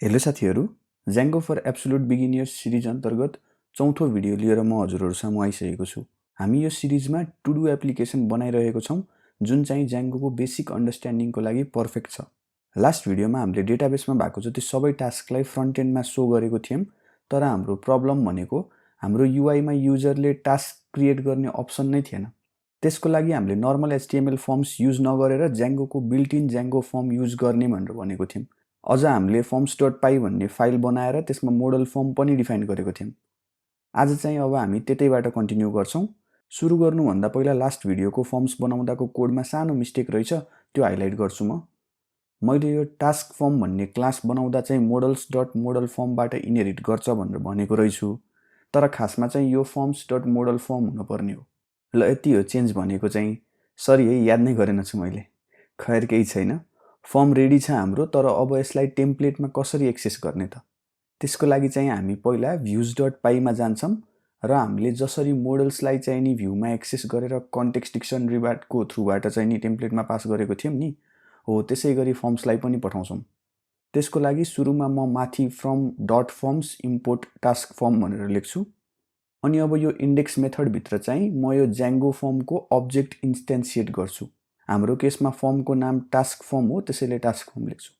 Hello साथीहरू, Django for Absolute Beginners series अन्तर्गत चौथो भिडियो लिएर म हजुरहरू सामु आइसकेको छु। हामी यो सिरिजमा टु डु एप्लिकेसन बनाइरहेको छौं जुन चाहिँ Django को बेसिक अन्डरस्ट्यान्डिङको लागि पर्फेक्ट छ। लास्ट भिडियोमा हामीले डेटाबेसमा भएको जति सबै टास्कलाई फ्रन्ट एन्डमा सो गरेको थियौं, तर हाम्रो प्रब्लम भनेको हाम्रो UI मा युजरले टास्क क्रिएट गर्ने अप्सन नै थिएन। त्यसको लागि हामीले नर्मल HTML फर्म्स युज नगरेर Django को built in Django form use गर्ने भनेर भनेको थियौं। अझ हामीले forms.py भन्ने फाइल बनाएर त्यसमा मोडल फर्म पनि डिफाइन गरेको थियौं। आज चाहिँ अब हामी त्यतैबाट कन्टिन्यू गर्छौं। सुरु गर्नुभन्दा पहिला लास्ट भिडियोको फर्म्स बनाउँदाको कोडमा सानो मिस्टेक रहेछ, त्यो हाइलाइट गर्छु म। मैले यो टास्क फर्म भन्ने क्लास बनाउँदा चाहिँ models.model बाट इनहेरिट गर्छ भनेर भनेको रहेछु, तर खासमा चाहिँ यो forms.model फर्म हुनुपर्ने हो। ल यति हो चेन्ज भनेको चाहिँ। सरी है, याद नै गरेनछु मैले। खैर केही छैन। फर्म रेडी छ हाम्रो, तर अब यसलाई टेम्प्लेटमा कसरी एक्सेस गर्ने त? त्यसको लागि चाहिँ हामी पहिला views.py मा जान्छौं र हामीले जसरी मोडल्सलाई चाहिँ नि भ्यूमा एक्सेस गरेर कन्टेक्स्ट डिक्सनरीको थ्रुबाट चाहिँ नि टेम्प्लेटमा पास गरेको थियौं नि, हो त्यसैगरी फर्म्सलाई पनि पठाउँछौं। त्यसको लागि सुरुमा म माथि from dot firms import task form भनेर लेख्छु। अनि अब यो इन्डेक्स मेथड भित्र चाहिँ म यो Django फर्मको अब्जेक्ट इन्स्टेन्सिएट गर्छु। हाम्रो केसमा फर्मको नाम टास्क फर्म हो, त्यसैले टास्क फर्म लेख्छु।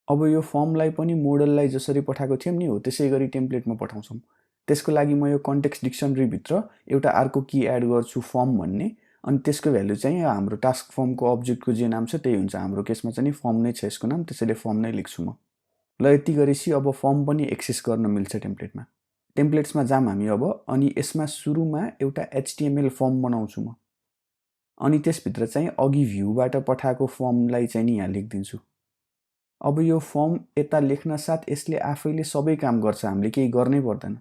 अब यो फर्मलाई पनि मोडललाई जसरी पठाएको थियौं नि, हो त्यसैगरी टेम्प्लेटमा पठाउँछौं। त्यसको लागि म यो कन्टेक्स्ट डिक्सनरी भित्र एउटा अर्को की एड गर्छु फर्म भन्ने, अनि त्यसको भ्यालु चाहिँ हाम्रो टास्क फर्मको अब्जेक्टको जे नाम छ त्यही हुन्छ। हाम्रो केसमा चाहिँ फर्म नै छ यसको नाम, त्यसैले फर्म नै लेख्छु म। ल यति गरेपछि अब फर्म पनि एक्सेस गर्न मिल्छ टेम्प्लेटमा। टेम्प्लेट्समा जाम हामी अब, अनि यसमा सुरुमा एउटा HTML फर्म बनाउँछु म। अनि त्यसभित्र चाहिँ अघि भ्यूबाट पठाएको फर्मलाई चाहिँ नि यहाँ लेख्दिन्छु। अब यो फर्म यता लेख्न साथ यसले आफैले सबै काम गर्छ, हामीले केही गर्नै पर्दैन।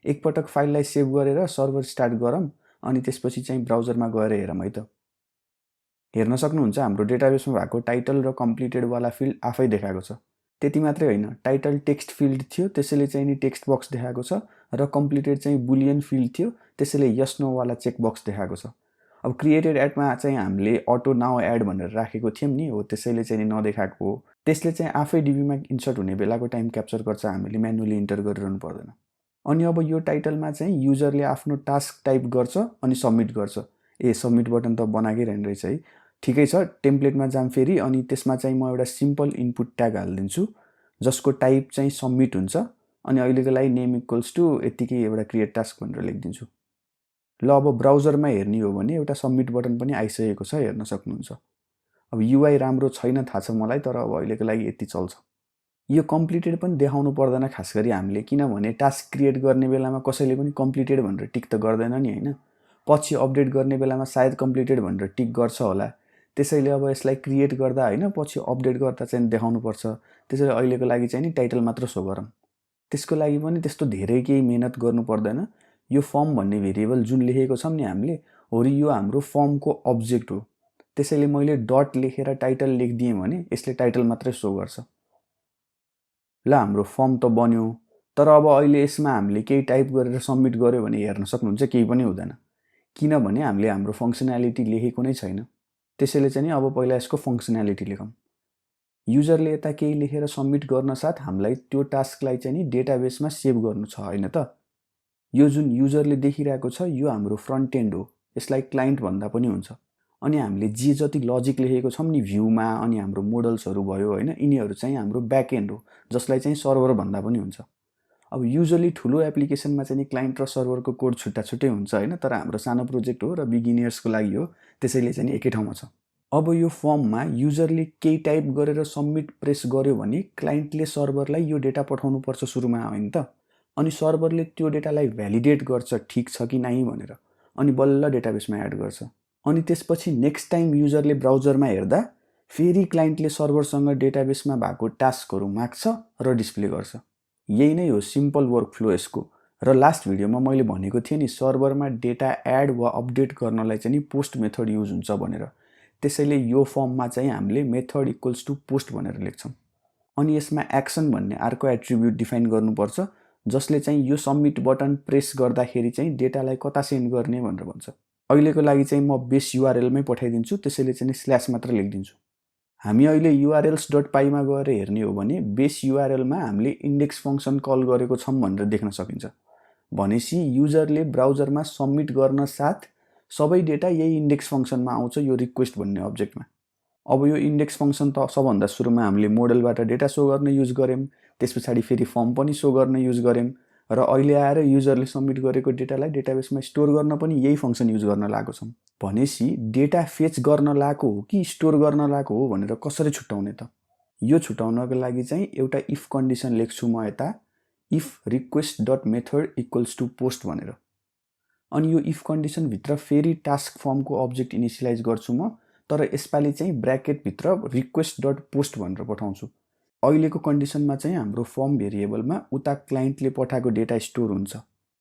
एकपटक फाइललाई सेभ गरेर सर्भर स्टार्ट गरौँ, अनि त्यसपछि चाहिँ ब्राउजरमा गएर हेरौँ है त। हेर्न सक्नुहुन्छ हाम्रो डेटाबेसमा भएको टाइटल र कम्प्लिटेड वाला फिल्ड आफै देखाएको छ। त्यति मात्रै होइन, टाइटल टेक्स्ट फिल्ड थियो त्यसैले चाहिँ नि टेक्स्ट बक्स देखाएको छ, र कम्प्लिटेड चाहिँ बुलियन फिल्ड थियो त्यसैले यस नो वाला चेक बक्स देखाएको छ। अब क्रिएटेड एडमा चाहिँ हामीले अटो नाउ एड भनेर राखेको थियौं नि, हो त्यसैले चाहिँ नि नदेखाएको हो। त्यसले चाहिँ आफै डीबीमा इन्सर्ट हुने बेलाको टाइम क्याप्चर गर्छ, हामीले म्यानुअली इन्टर गरिरहनु पर्दैन। अनि अब यो टाइटलमा चाहिँ युजरले आफ्नो टास्क टाइप गर्छ अनि सबमिट गर्छ। सबमिट बटन त बनाएकै रहने रहेछ है। ठिकै छ, टेम्प्लेटमा जाम फेरि, अनि त्यसमा चाहिँ म एउटा सिम्पल इनपुट ट्याग हालिदिन्छु जसको टाइप चाहिँ सबमिट हुन्छ, अनि अहिलेको लागि नेम इक्वल्स टु यतिकै एउटा क्रिएट टास्क भनेर लेखिदिन्छु। ल अब ब्राउजरमा हेर्ने हो भने एउटा सबमिट बटन पनि आइसकेको छ, हेर्न सक्नुहुन्छ। अब UI राम्रो छैन थाहा छ मलाई, तर अब अहिलेको लागि यति चल्छ। यो कम्प्लिटेड पनि देखाउनु पर्दैन खास गरी हामीले, किनभने टास्क क्रिएट गर्ने बेलामा कसैले पनि कम्प्लिटेड भनेर टिक त गर्दैन नि हैन। पछि अपडेट गर्ने बेलामा सायद कम्प्लिटेड भनेर टिक गर्छ होला, त्यसैले अब यसलाई क्रिएट गर्दा हैन पछि अपडेट गर्दा चाहिँ देखाउनु पर्छ। त्यसैले अहिलेको लागि चाहिँ नि टाइटल मात्र सो गरौँ। त्यसको लागि पनि त्यस्तो धेरै केही मेहनत गर्नु पर्दैन। यो फर्म भन्ने भेरिएबल जुन लेखेको छौं नि हामीले, हो यो हाम्रो फर्मको अब्जेक्ट हो, त्यसैले मैले डट लेखेर टाइटल लेखिदिएँ भने यसले टाइटल मात्रै सो गर्छ। ल हाम्रो फर्म त बन्यो, तर अब अहिले यसमा हामीले केही टाइप गरेर सबमिट गर्यो भने हेर्न सक्नुहुन्छ केही पनि हुँदैन, किनभने हामीले हाम्रो फङ्क्सनालिटी लेखेको नै छैन। त्यसैले चाहिँ अब पहिला यसको फङ्क्सनालिटी लेखौँ। युजरले यता केही लेखेर सबमिट गर्न साथ हामीलाई त्यो टास्कलाई चाहिँ नि डेटाबेसमा सेभ गर्नु छ हैन त। यो जुन युजरले देखिरहेको छ यो हाम्रो फ्रन्ट एन्ड हो, यसलाई क्लाइन्ट भन्दा पनि हुन्छ। अनि हामीले जे जति लजिक लेखेको छौं नि भ्यूमा, अनि हाम्रो मोडल्सहरु भयो हैन, यिनीहरु चाहिँ हाम्रो ब्याक एन्ड हो, जसलाई चाहिँ सर्भर भन्दा पनि हुन्छ। अब युजुअली ठुलो एप्लिकेसनमा चाहिँ नि क्लाइन्ट र सर्भरको कोड छुट्टा छुट्टै हुन्छ हैन, तर हाम्रो सानो प्रोजेक्ट हो र बिगिनियर्सको लागि हो, त्यसैले चाहिँ नि एकै ठाउँमा छ। अब यो फर्ममा युजरले केही टाइप गरेर सबमिट प्रेस गर्यो भने क्लाइन्टले सर्भरलाई यो डेटा पठाउनु पर्छ सुरुमा हैन त। अनि सर्भरले त्यो डेटालाई भ्यालिडेट गर्छ ठीक छ कि नै भनेर, अनि बल्ल डेटाबेसमा एड गर्छ। अनि त्यसपछि नेक्स्ट टाइम युजरले ब्राउजरमा हेर्दा फेरि क्लाइन्टले सर्भरसँग डेटाबेसमा भएको टास्कहरु माग्छ र डिस्प्ले गर्छ। यही नै हो सिम्पल वर्कफ्लो यसको। र लास्ट भिडियोमा मैले भनेको थिएँ नि सर्भरमा डेटा एड वा अपडेट गर्नलाई चाहिँ नि पोस्ट मेथड युज हुन्छ भनेर, त्यसैले यो फर्ममा चाहिँ हामीले मेथड इक्वल्स टु पोस्ट भनेर लेख्छौं। अनि यसमा एक्सन भन्ने अर्को एट्रिब्युट डिफाइन गर्नुपर्छ, जसले चाहिँ यो सबमिट बटन प्रेस गर्दाखेरि चाहिँ डेटालाई कता सेन्ड गर्ने भनेर भन्छ। अहिलेको लागि चाहिँ म बेस URL मै पठाइदिन्छु, त्यसैले चाहिँ स्ल्याश मात्र लेखिदिन्छु। हामी अहिले urls.py मा गएर हेर्ने हो भने बेस URL मा हामीले इन्डेक्स फंक्सन कल गरेको छौं भनेर देख्न सकिन्छ। भनेपछि युजरले ब्राउजरमा सबमिट गर्न साथ सबै डेटा यही इन्डेक्स फंक्सनमा आउँछ यो रिक्वेस्ट भन्ने अब्जेक्टमा। अब यो इन्डेक्स फंक्सन त सबभन्दा सुरुमा हामीले मोडलबाट डेटा शो गर्न युज गर्यौं, त्यसपछि फेरि फर्म पनि शो गर्न युज गर्यौं र अहिले आएर युजरले सबमिट गरेको डेटालाई डेटाबेसमा स्टोर गर्न पनि यही फंक्सन युज गर्न लागेको छौं। भनेपछि डेटा फेच गर्न लागेको हो कि स्टोर गर्न लागेको हो भनेर कसरी छुट्याउने त? यो छुट्याउनको लागि चाहिँ एउटा इफ कन्डिसन लेख्छु म यता, if request.method equals to post भनेर। अनि यो इफ कन्डिसन भित्र फेरि टास्क फर्मको अब्जेक्ट इनिशियलाइज गर्छु म, तर यसपालि चाहिँ ब्र्याकेट भित्र request.post भनेर पठाउँछु। अहिलेको कन्डिसनमा चाहिँ हाम्रो फर्म भेरिएबलमा उता क्लाइन्टले पठाएको डेटा स्टोर हुन्छ।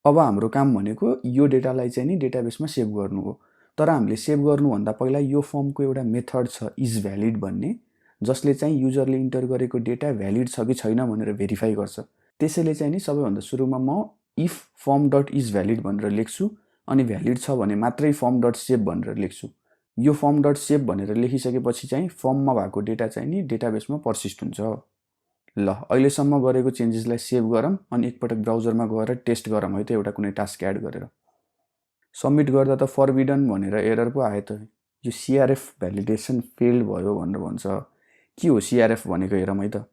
अब हाम्रो काम भनेको यो डेटालाई चाहिँ नि डेटाबेसमा सेभ गर्नु हो। तर हामीले सेभ गर्नुभन्दा पहिला यो फर्मको एउटा मेथड छ isValid भन्ने, जसले चाहिँ युजरले इन्टर गरेको डेटा भ्यालिड छ कि छैन भनेर भेरिफाई गर्छ। त्यसैले चाहिँ नि सबैभन्दा सुरुमा म if form.isValid भनेर लेख्छु अनि भ्यालिड छ भने मात्रै form.save भनेर लेख्छु। यो form.save भनेर लेखिसकेपछि चाहिँ फर्ममा भएको डेटा चाहिँ नि डेटाबेसमा पर्सिस्ट हुन्छ। ल अहिलेसम्म गरेको चेन्जेसलाई सेभ गरौँ अनि एकपटक ब्राउजरमा गएर टेस्ट गरौँ है त एउटा कुनै टास्क एड गरेर। सबमिट गर्दा त फरबिडन भनेर एरर पो आयो त। यो CRF भ्यालिडेसन फेल्ड भयो भनेर भन्छ। के हो CRF भनेको हेरौँ है त।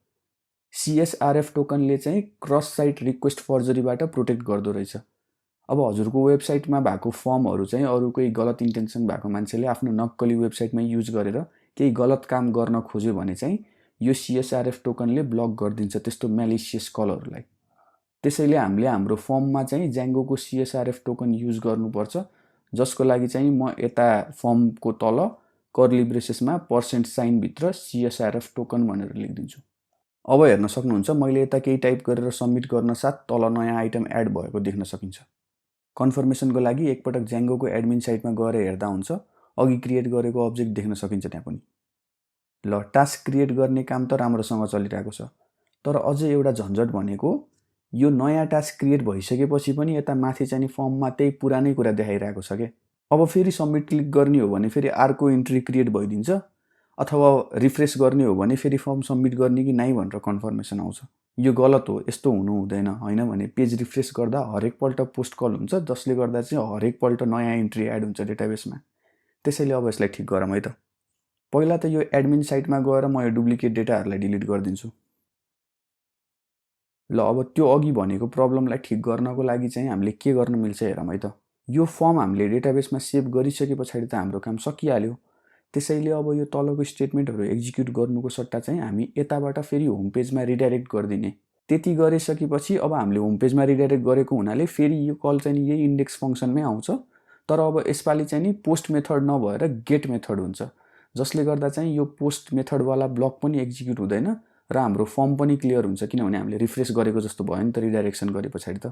CSRF टोकनले चाहिँ क्रस साइट रिक्वेस्ट फर्जरीबाट प्रोटेक्ट गर्दो रहेछ। अब हजुरको वेबसाइटमा भएको फर्महरू चाहिँ अरू कोही गलत इन्टेन्सन भएको मान्छेले आफ्नो नक्कली वेबसाइटमा युज गरेर केही गलत काम गर्न खोज्यो भने चाहिँ यो CSRF टोकनले ब्लक गरिदिन्छ त्यस्तो म्यालिसियस कलहरूलाई। त्यसैले हामीले हाम्रो फर्ममा चाहिँ Djangoको CSRF टोकन युज गर्नुपर्छ, जसको लागि चाहिँ म यता फर्मको तल कर्ली ब्रेसेसमा %साइन भित्र CSRF टोकन भनेर लेखिदिन्छु। अब हेर्न सक्नुहुन्छ मैले यता केही टाइप गरेर सबमिट गर्न साथ तल नयाँ आइटम एड भएको देख्न सकिन्छ। कन्फर्मेसनको लागि एकपटक Djangoको एडमिन साइटमा गएर हेर्दा हुन्छ, अघि क्रिएट गरेको अब्जेक्ट देख्न सकिन्छ त्यहाँ पनि। ल टास्क क्रिएट गर्ने काम त राम्रोसँग चलिरहेको छ, तर अझै एउटा झन्झट भनेको यो नयाँ टास्क क्रिएट भइसकेपछि पनि यता माथि चाहिँ फर्ममा त्यही पुरानै कुरा देखाइरहेको छ के। अब फेरि सबमिट क्लिक गर्ने हो भने फेरि अर्को इन्ट्री क्रिएट भइदिन्छ, अथवा रिफ्रेश गर्ने हो भने फेरि फर्म सबमिट गर्ने कि नै भनेर कन्फर्मेसन आउँछ। यो गलत हो, यस्तो हुनु हुँदैन। हैन भने पेज रिफ्रेश गर्दा हरेक पल्ट पोस्ट कल हुन्छ, जसले गर्दा चाहिँ हरेक पल्ट नयाँ इन्ट्री एड हुन्छ डेटाबेसमा। त्यसैले अब यसलाई ठिक गरौँ है त। पहिला त यो एडमिन साइटमा गएर म यो डुप्लिकेट डेटाहरूलाई डिलिट गरिदिन्छु। ल अब त्यो अघि भनेको प्रब्लमलाई ठिक गर्नको लागि चाहिँ हामीले के गर्न मिल्छ हेरौँ है त। यो फर्म हामीले डेटाबेसमा सेभ गरिसके पछाडि त हाम्रो काम सकिहाल्यो। त्यसैले अब यो तलको स्टेटमेन्टहरू एक्जिक्युट गर्नुको सट्टा चाहिँ हामी यताबाट फेरि होम पेजमा रिडाइरेक्ट गरिदिने। त्यति गरिसकेपछि अब हामीले होम पेजमा रिडाइरेक्ट गरेको हुनाले फेरि यो कल चाहिँ यही इन्डेक्स फंक्सनमै आउँछ, तर अब यसपालि चाहिँ नि पोस्ट मेथड नभएर गेट मेथड हुन्छ, जसले गर्दा चाहिँ यो पोस्ट मेथडवाला ब्लक पनि एक्जिक्युट हुँदैन र हाम्रो फर्म पनि क्लियर हुन्छ, किनभने हामीले रिफ्रेश गरेको जस्तो भयो नि त रिडाइरेक्सन गरे पछाडि त।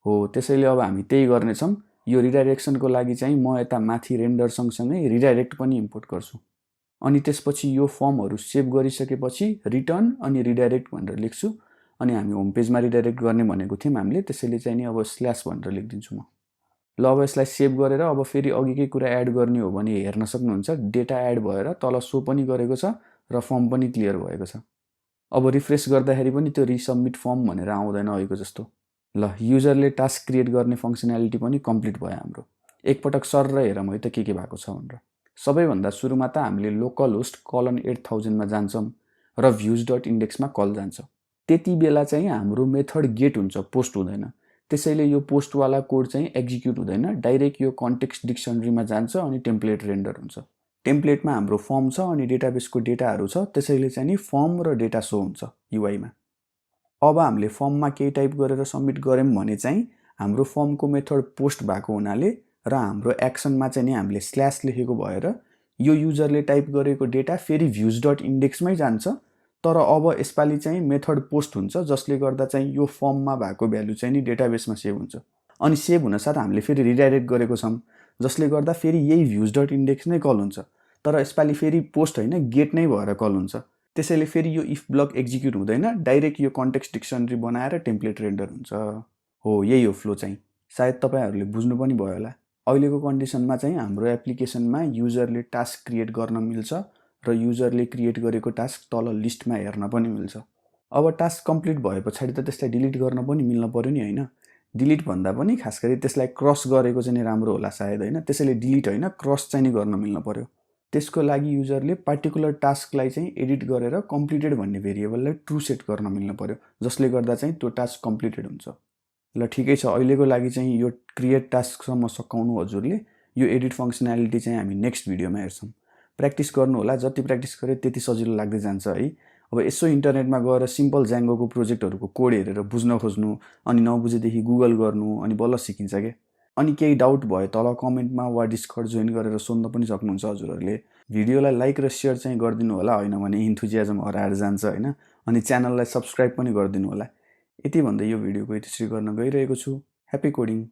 हो त्यसैले अब हामी त्यही गर्नेछौँ। यो रिडाइरेक्सनको लागि चाहिँ म यता माथि रेन्डर सँगसँगै रिडाइरेक्ट पनि इम्पोर्ट गर्छु। अनि त्यसपछि यो फर्महरू सेभ गरिसकेपछि रिटर्न अनि रिडाइरेक्ट भनेर लेख्छु। अनि हामी होम पेजमा रिडाइरेक्ट गर्ने भनेको थियौँ हामीले, त्यसैले चाहिँ नि अब स्ल्यास भनेर लेखिदिन्छु म। ल अब यसलाई सेभ गरेर अब फेरि अघिकै कुरा एड गर्ने हो भने हेर्न सक्नुहुन्छ डेटा एड भएर तल सो पनि गरेको छ र फर्म पनि क्लियर भएको छ। अब रिफ्रेश गर्दाखेरि पनि त्यो रिसबमिट फर्म भनेर आउँदैन अहिलेको जस्तो। ल युजरले टास्क क्रिएट गर्ने फंक्सनालिटी पनि कम्प्लिट भयो हाम्रो। एकपटक सर हेरौँ है त के भएको छ भनेर। सबैभन्दा सुरुमा त हामीले लोकल होस्ट :8000 मा जान्छौँ र views.index मा कल जान्छ। त्यति बेला चाहिँ हाम्रो मेथड गेट हुन्छ, पोस्ट हुँदैन। त्यसैले यो पोस्टवाला कोड चाहिँ एक्जिक्युट हुँदैन, डाइरेक्ट यो कन्टेक्स्ट डिक्सनरीमा जान्छ अनि टेम्प्लेट रेन्डर हुन्छ। टेम्प्लेटमा हाम्रो फर्म छ अनि डेटाबेसको डेटाहरू छ, त्यसैले चाहिँ नि फर्म र डेटा शो हुन्छ युआईमा। अब हामीले फर्ममा केही टाइप गरेर सबमिट गर्यौं भने चाहिँ हाम्रो फर्मको मेथड पोस्ट भएको हुनाले र हाम्रो एक्सनमा चाहिँ नि हामीले स्ल्यास लेखेको भएर यो युजरले टाइप गरेको डेटा फेरि views.index मै जान्छ, तर अब यसपालि चाहिँ मेथड पोस्ट हुन्छ, जसले गर्दा चाहिँ यो फर्ममा भएको भ्यालु चाहिँ नि डेटाबेसमा सेभ हुन्छ। अनि सेभ हुन साथ हामीले फेरि रिडाइरेक्ट गरेको छौं, जसले गर्दा फेरि यही views.index नै कल हुन्छ, तर यसपालि फेरि पोस्ट हैन गेट नै भएर कल हुन्छ। त्यसैले फेरि यो इफ ब्लक एक्जिक्युट हुँदैन, डाइरेक्ट यो कन्टेक्स्ट डिक्सनरी बनाएर टेम्प्लेट रेन्डर हुन्छ। हो यही हो फ्लो चाहिँ। सायद तपाईहरुले बुझ्नु पनि भयो होला। अहिलेको कन्डिसनमा चाहिँ हाम्रो एप्लिकेसनमा युजरले टास्क क्रिएट गर्न मिल्छ र युजरले क्रिएट गरेको टास्क तल लिस्टमा हेर्न पनि मिल्छ। अब टास्क कम्प्लिट भए पछाडि त त्यसलाई डिलिट गर्न पनि मिल्न पर्यो नि होइन। डिलिट भन्दा पनि खास गरी त्यसलाई क्रस गरेको चाहिँ नि राम्रो होला सायद होइन। त्यसैले डिलिट होइन क्रस चाहिँ नि गर्न मिल्न पर्यो। त्यसको लागि युजरले पार्टिकुलर टास्कलाई चाहिँ एडिट गरेर कम्प्लिटेड भन्ने भेरिएबललाई ट्रु सेट गर्न मिल्न पर्यो, जसले गर्दा चाहिँ त्यो टास्क कम्प्लिटेड हुन्छ। ल ठिकै छ, अहिलेको लागि चाहिँ यो क्रिएट टास्कसम्म सकाउनु हजुरले। यो एडिट फङ्सनालिटी चाहिँ हामी नेक्स्ट भिडियोमा हेर्छौँ। प्र्याक्टिस गर्नु होला, जति प्र्याक्टिस गरे त्यति सजिलो लाग्दै जान्छ है। अब यसो इन्टरनेटमा गएर सिम्पल ज्याङ्गोको प्रोजेक्टहरूको कोड हेरेर बुझ्न खोज्नु, अनि नबुझेदेखि गुगल गर्नु, अनि बल्ल सिकिन्छ क्या। अनि केही डाउट भए तल कमेन्टमा वा डिस्कर्ड जोइन गरेर सोध्न पनि सक्नुहुन्छ हजुरहरूले। भिडियोलाई लाइक र सेयर चाहिँ गरिदिनु होला, होइन भने इन्थुजियाजम हराएर जान्छ होइन। अनि च्यानललाई सब्सक्राइब पनि गरिदिनु होला। यति भन्दै यो भिडियोको यतिसरी गर्न गइरहेको छु। Happy coding.